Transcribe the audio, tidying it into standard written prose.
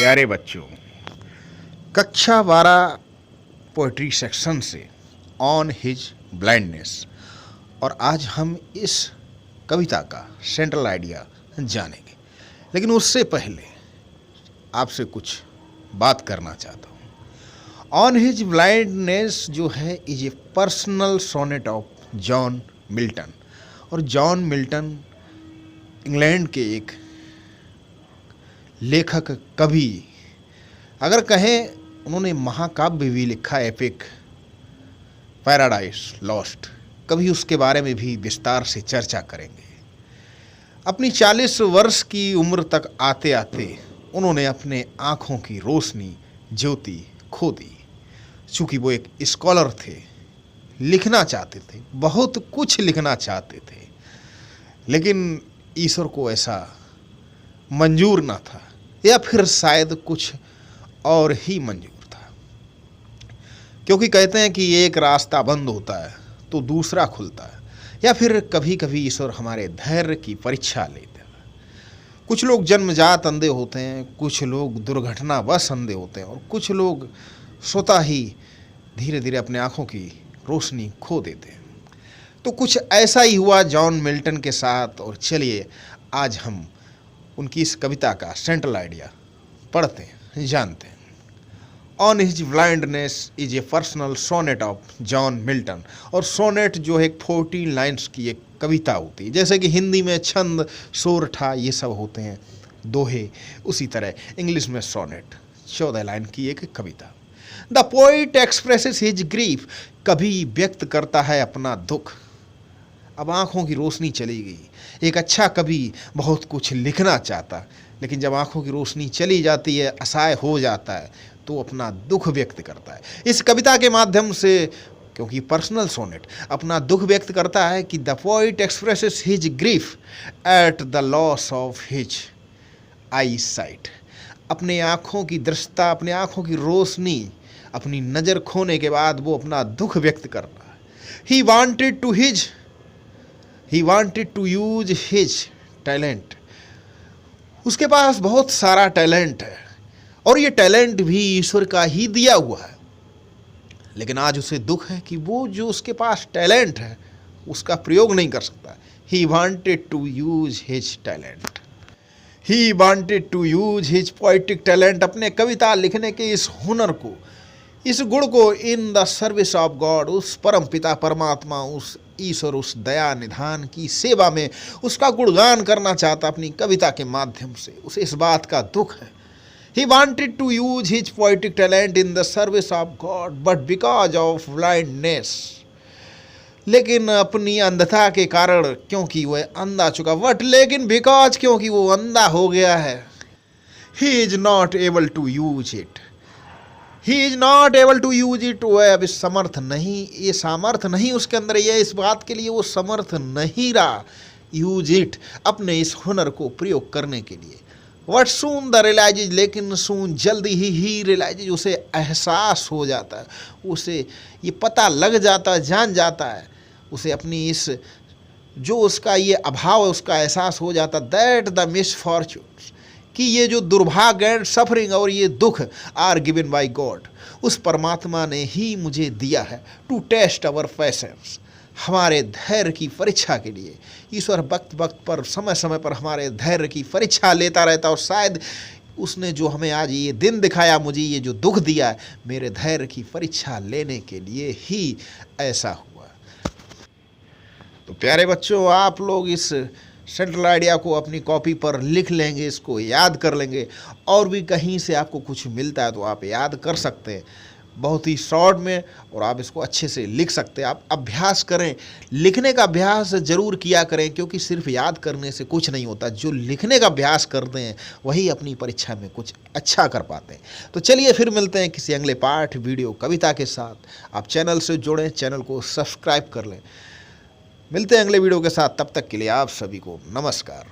प्यारे बच्चों, कक्षा 12 पोइट्री सेक्शन से ऑन हिज ब्लाइंडनेस, और आज हम इस कविता का सेंट्रल आइडिया जानेंगे। लेकिन उससे पहले आपसे कुछ बात करना चाहता हूँ। ऑन हिज ब्लाइंडनेस जो है is a personal sonnet of John Milton. और जॉन मिल्टन इंग्लैंड के एक लेखक कवि, अगर कहें उन्होंने महाकाव्य भी लिखा, एपिक पैराडाइज लॉस्ट, कभी उसके बारे में भी विस्तार से चर्चा करेंगे। अपनी 40 वर्ष की उम्र तक आते आते उन्होंने अपने आँखों की रोशनी ज्योति खो दी। चूँकि वो एक स्कॉलर थे, लिखना चाहते थे, बहुत कुछ लिखना चाहते थे, लेकिन ईश्वर को ऐसा मंजूर ना था, या फिर शायद कुछ और ही मंजूर था। क्योंकि कहते हैं कि एक रास्ता बंद होता है तो दूसरा खुलता है, या फिर कभी कभी ईश्वर हमारे धैर्य की परीक्षा लेते हैं। कुछ लोग जन्मजात अंधे होते हैं, कुछ लोग दुर्घटनावश अंधे होते हैं, और कुछ लोग स्वतः ही धीरे धीरे अपने आँखों की रोशनी खो देते हैं। तो कुछ ऐसा ही हुआ जॉन मिल्टन के साथ। और चलिए आज हम उनकी इस कविता का सेंट्रल आइडिया पढ़ते हैं, जानते हैं। On his blindness is a personal sonnet of John Milton. और सोनेट जो है 14 लाइन्स की एक कविता होती है। जैसे कि हिंदी में छंद, सोरठा ये सब होते हैं, दोहे, उसी तरह इंग्लिश में सोनेट 14 लाइन की एक कविता। The poet expresses his grief, कभी व्यक्त करता है अपना दुख। अब आँखों की रोशनी चली गई। एक अच्छा कवि बहुत कुछ लिखना चाहता, लेकिन जब आँखों की रोशनी चली जाती है, असहाय हो जाता है, तो अपना दुख व्यक्त करता है इस कविता के माध्यम से। क्योंकि पर्सनल सोनेट अपना दुख व्यक्त करता है कि the poet expresses his grief at the loss of his I site. अपने आँखों की दृष्टता, अपने आँखों की रोशनी, अपनी नज़र खोने के बाद वो अपना दुख व्यक्त कर रहा है। He wanted to use his talent. उसके पास बहुत सारा टैलेंट है, और ये टैलेंट भी ईश्वर का ही दिया हुआ है। लेकिन आज उसे दुख है कि वो जो उसके पास टैलेंट है उसका प्रयोग नहीं कर सकता। He wanted to use his talent. He wanted to use his poetic talent. अपने कविता लिखने के इस हुनर को, इस गुण को in the service of God, उस परम पिता परमात्मा, उस ईश्वर, उस दया निधान की सेवा में उसका गुणगान करना चाहता अपनी कविता के माध्यम से। उसे इस बात का दुख है। He wanted to use his poetic talent in the service of God, but because of blindness, लेकिन अपनी अंधता के कारण, क्योंकि वह अंधा चुका, लेकिन बिकॉज क्योंकि वो अंधा हो गया है, he is not able to use it. He is not able to use it. वह अब समर्थ नहीं, ये सामर्थ नहीं उसके अंदर, ये इस बात के लिए वो समर्थ नहीं रहा यूज इट, अपने इस हुनर को प्रयोग करने के लिए। What soon the realizes, लेकिन soon जल्दी ही realizes, उसे एहसास हो जाता है, उसे ये पता लग जाता है, जान जाता है, उसे अपनी इस जो उसका ये अभाव है उसका एहसास हो जाता। दैट द मिसफॉर्च्यून्स, कि ये जो दुर्भाग्य एंड सफरिंग और ये दुख आर गिवन बाय गॉड, उस परमात्मा ने ही मुझे दिया है। टू टेस्ट अवर पेशेंस, हमारे धैर्य की परीक्षा के लिए। ईश्वर वक्त वक्त पर, समय समय पर हमारे धैर्य की परीक्षा लेता रहता, और शायद उसने जो हमें आज ये दिन दिखाया, मुझे ये जो दुख दिया है, मेरे धैर्य की परीक्षा लेने के लिए ही ऐसा हुआ। तो प्यारे बच्चों, आप लोग इस सेंट्रल आइडिया को अपनी कॉपी पर लिख लेंगे, इसको याद कर लेंगे, और भी कहीं से आपको कुछ मिलता है तो आप याद कर सकते हैं बहुत ही शॉर्ट में, और आप इसको अच्छे से लिख सकते हैं। आप अभ्यास करें, लिखने का अभ्यास ज़रूर किया करें, क्योंकि सिर्फ याद करने से कुछ नहीं होता। जो लिखने का अभ्यास करते हैं वही अपनी परीक्षा में कुछ अच्छा कर पाते हैं। तो चलिए फिर मिलते हैं किसी अगले पाठ, वीडियो, कविता के साथ। आप चैनल से जुड़ें, चैनल को सब्सक्राइब कर लें। मिलते हैं अगले वीडियो के साथ, तब तक के लिए आप सभी को नमस्कार।